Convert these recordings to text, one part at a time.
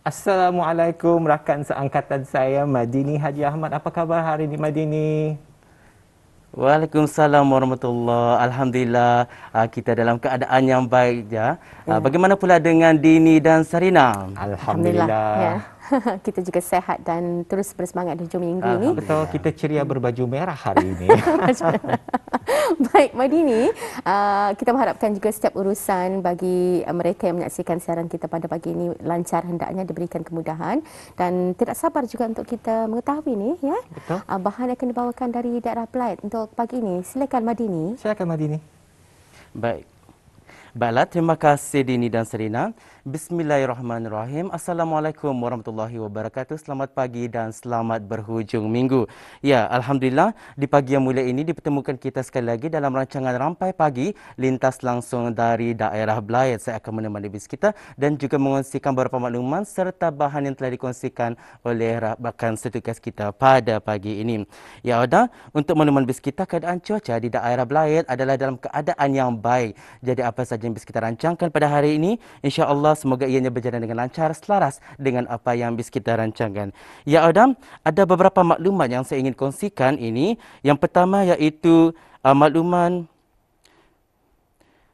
Assalamualaikum rakan seangkatan saya Madini Haji Ahmad. Apa khabar hari ini Madini? Waalaikumsalam warahmatullahi. Alhamdulillah, kita dalam keadaan yang baik ya. Ya, Bagaimana pula dengan Dini dan Sarina? Alhamdulillah. Ya. Alhamdulillah. Kita juga sehat dan terus bersemangat di hujung minggu ini. Betul, kita ceria berbaju merah hari ini. Baik, Madini, kita mengharapkan juga setiap urusan bagi mereka yang menyaksikan siaran kita pada pagi ini lancar, hendaknya diberikan kemudahan dan tidak sabar juga untuk kita mengetahui ni ya. Betul. Bahan yang akan dibawakan dari daerah Belait untuk pagi ini. Silakan Madini. Silakan Madini. Baik. Baiklah, terima kasih Dini dan Serina. Bismillahirrahmanirrahim. Assalamualaikum warahmatullahi wabarakatuh. Selamat pagi dan selamat berhujung minggu. Ya, Alhamdulillah, di pagi yang mulia ini dipertemukan kita sekali lagi dalam rancangan Rampai Pagi, lintas langsung dari daerah Belait. Saya akan menemani bis kita dan juga mengongsikan beberapa makluman serta bahan yang telah dikongsikan oleh rakan setugas kita pada pagi ini. Ya, Oda, untuk makluman bis kita, keadaan cuaca di daerah Belait adalah dalam keadaan yang baik. Jadi apa saja yang bis kita rancangkan pada hari ini, insya-Allah semoga ianya berjalan dengan lancar, selaras dengan apa yang bis kita rancangkan. Ya Adam, ada beberapa maklumat yang saya ingin kongsikan ini. Yang pertama iaitu makluman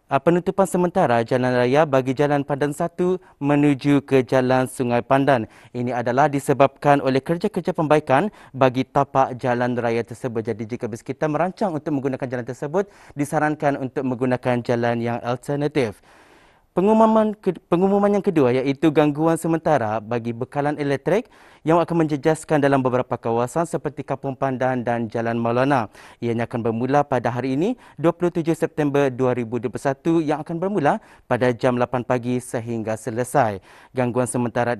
penutupan sementara jalan raya bagi Jalan Pandan 1 menuju ke Jalan Sungai Pandan. Ini adalah disebabkan oleh kerja-kerja pembaikan bagi tapak jalan raya tersebut. Jadi jika bis kita merancang untuk menggunakan jalan tersebut, disarankan untuk menggunakan jalan yang alternatif. Pengumuman yang kedua iaitu gangguan sementara bagi bekalan elektrik yang akan menjejaskan dalam beberapa kawasan seperti Kampung Pandan dan Jalan Maulana. Ianya akan bermula pada hari ini 27 September 2021 yang akan bermula pada jam 8 pagi sehingga selesai. Gangguan sementara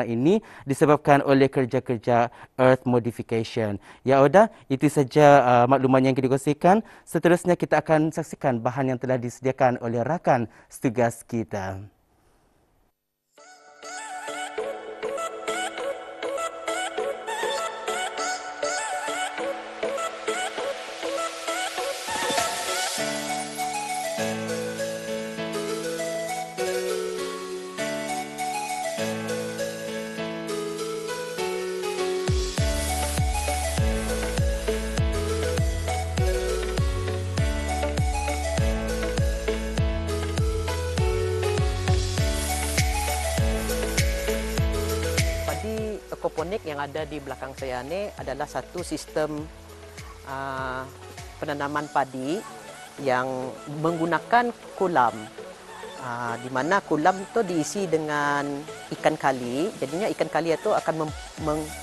ini disebabkan oleh kerja-kerja earth modification. Ya Oda, itu saja makluman yang dikongsikan. Seterusnya kita akan saksikan bahan yang telah disediakan oleh rakan setugas kita. Aquaponik yang ada di belakang saya ini adalah satu sistem penanaman padi yang menggunakan kolam, di mana kolam itu diisi dengan ikan kali. Jadinya ikan kali itu akan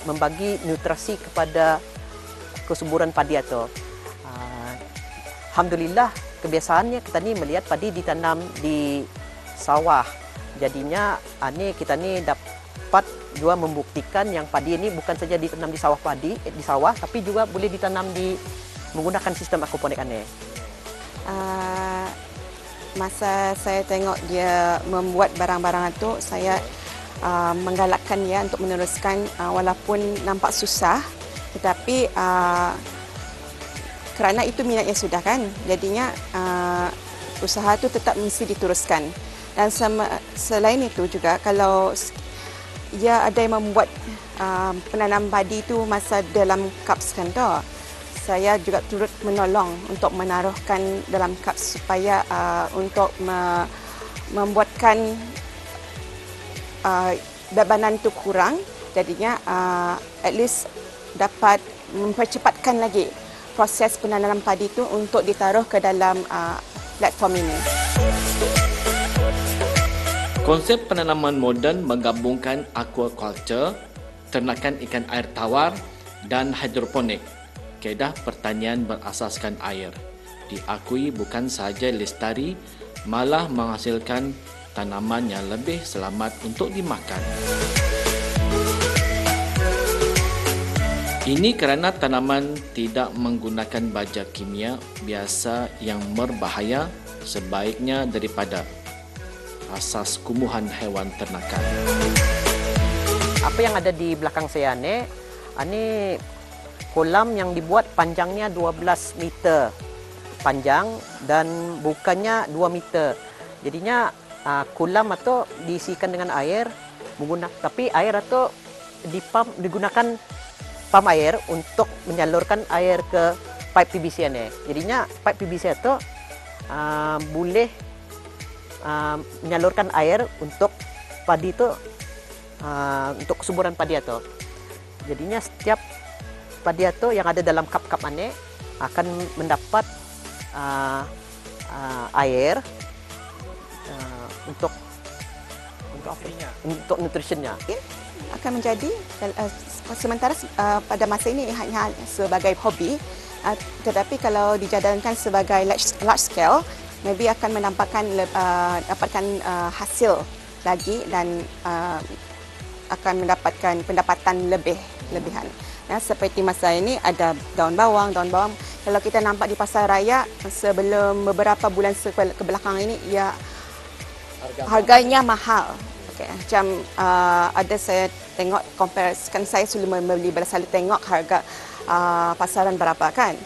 membagi nutrisi kepada kesuburan padi itu. Alhamdulillah, kebiasaannya kita ni melihat padi ditanam di sawah. Jadinya kita ni dapat juga membuktikan yang padi ini bukan saja ditanam di sawah tapi juga boleh ditanam menggunakan sistem aquaponik aneh. Masa saya tengok dia membuat barang-barang itu, saya menggalakkan dia untuk meneruskan walaupun nampak susah, tetapi kerana itu minatnya sudah kan, jadinya usaha itu tetap mesti diteruskan. Dan selain itu juga kalau ia ada yang membuat penanam padi itu masa dalam cups kan tu. Saya juga turut menolong untuk menaruhkan dalam cups supaya untuk membuatkan bebanan itu kurang. Jadinya at least dapat mempercepatkan lagi proses penanaman padi itu untuk ditaruh ke dalam platform ini. Konsep penanaman moden menggabungkan aquaculture, ternakan ikan air tawar dan hidroponik. Kaedah pertanian berasaskan air. Diakui bukan sahaja lestari, malah menghasilkan tanaman yang lebih selamat untuk dimakan. Ini kerana tanaman tidak menggunakan baja kimia biasa yang berbahaya sebaiknya daripada asas kumuhan hewan ternakan. Apa yang ada di belakang saya ni kolam yang dibuat panjangnya 12 meter panjang dan bukannya 2 meter. Jadinya kolam atau diisikan dengan air tapi air atau digunakan pam air untuk menyalurkan air ke pipe PVC ini. Jadinya pipe PVC itu boleh menyalurkan air untuk padi itu untuk kesuburan padi itu. Jadinya setiap padi itu yang ada dalam kap-kap ini akan mendapat air untuk nutritionnya. Akan menjadi sementara pada masa ini hanya sebagai hobi, tetapi kalau dijalankan sebagai large scale, maybe akan dapatkan hasil lagi dan akan mendapatkan pendapatan lebihan. Ya, seperti masa ini ada daun bawang. Kalau kita nampak di pasar raya sebelum beberapa bulan ke belakang ini, ya harganya mahal. Okay. Macam ada saya tengok comparison, saya selalu membeli, selalu tengok harga pasaran berapa kan.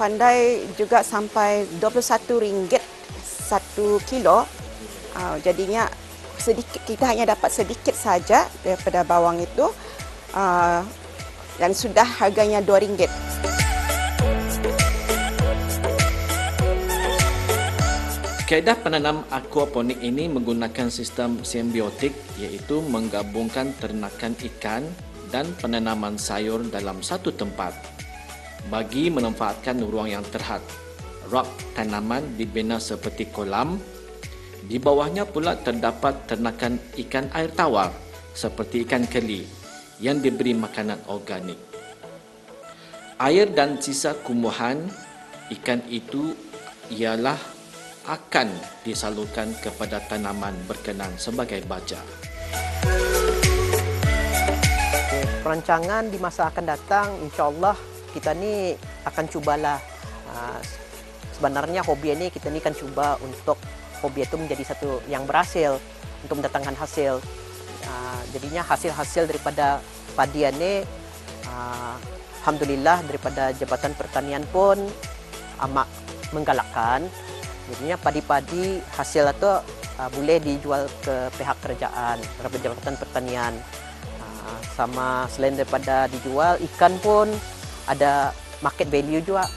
Pandai juga sampai RM21 1 kilo. Jadinya sedikit, kita hanya dapat sedikit saja daripada bawang itu dan sudah harganya RM2. Kaedah penanam aquaponik ini menggunakan sistem simbiotik, iaitu menggabungkan ternakan ikan dan penanaman sayur dalam satu tempat bagi memanfaatkan ruang yang terhad. Rak tanaman dibina seperti kolam. Di bawahnya pula terdapat ternakan ikan air tawar seperti ikan keli yang diberi makanan organik. Air dan sisa tumbuhan ikan itu ialah akan disalurkan kepada tanaman berkenan sebagai baja. Perancangan di masa akan datang, insya-Allah kita ni akan cubalah. Sebenarnya hobi ini kita ni akan cuba untuk hobi itu menjadi satu yang berhasil untuk mendatangkan hasil. Jadinya hasil-hasil daripada padi ini, alhamdulillah daripada Jabatan Pertanian pun amat menggalakkan. Jadinya padi-padi hasil itu boleh dijual ke pihak kerajaan, daripada Jabatan Pertanian. Sama selain daripada dijual, ikan pun ada market value juga.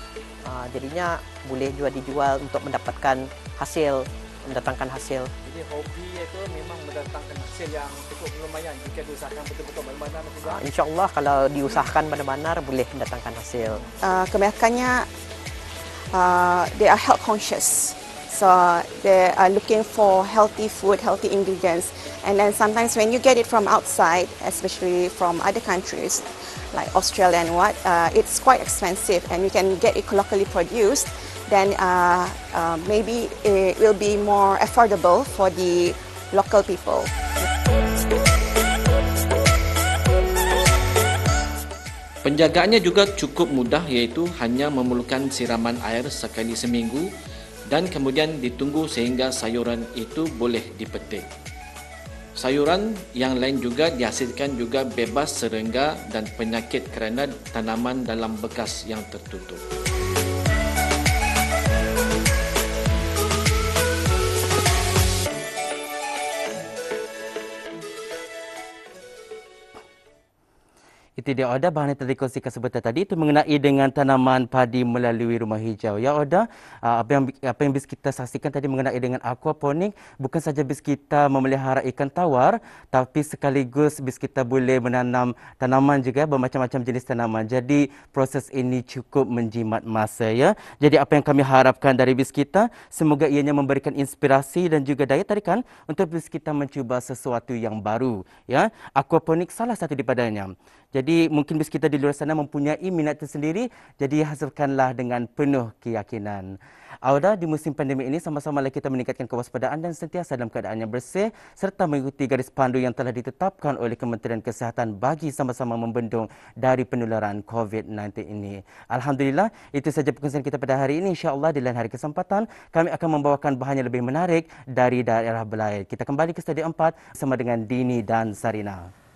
Jadinya boleh juga dijual untuk mendapatkan hasil, mendatangkan hasil. Jadi hobi itu memang mendatangkan hasil yang cukup lumayan jika diusahakan betul-betul benar-benar juga. InsyaAllah kalau diusahakan benar-benar boleh mendatangkan hasil. Kebanyakannya they are health conscious. So they are looking for healthy food, healthy ingredients. And then sometimes when you get it from outside, especially from other countries like Australia and it's quite expensive. And you can get it locally produced, then maybe it will be more affordable for the local people. Penjagaannya juga cukup mudah, iaitu hanya memerlukan siraman air sekali seminggu dan kemudian ditunggu sehingga sayuran itu boleh dipetik. Sayuran yang lain juga dihasilkan juga bebas serangga dan penyakit kerana tanaman dalam bekas yang tertutup. Itu dia Oda, bahan yang telah dikongsikan sebentar tadi itu mengenai dengan tanaman padi melalui rumah hijau. Ya Oda, apa yang bis kita saksikan tadi mengenai dengan aquaponik, bukan saja bis kita memelihara ikan tawar, tapi sekaligus bis kita boleh menanam tanaman juga, bermacam-macam jenis tanaman. Jadi proses ini cukup menjimat masa ya. Jadi apa yang kami harapkan dari bis kita, semoga ianya memberikan inspirasi dan juga daya tarikan untuk bis kita mencuba sesuatu yang baru ya. Aquaponik salah satu daripadanya. Jadi mungkin bis kita di luar sana mempunyai minat tersendiri, jadi hasilkanlah dengan penuh keyakinan. Auda, di musim pandemik ini sama-sama kita meningkatkan kewaspadaan dan sentiasa dalam keadaan yang bersih serta mengikuti garis pandu yang telah ditetapkan oleh Kementerian Kesihatan bagi sama-sama membendung dari penularan COVID-19 ini. Alhamdulillah, itu saja perkongsian kita pada hari ini. InsyaAllah di lain hari kesempatan kami akan membawakan bahan yang lebih menarik dari daerah Belait. Kita kembali ke studio 4 bersama dengan Dini dan Sarina.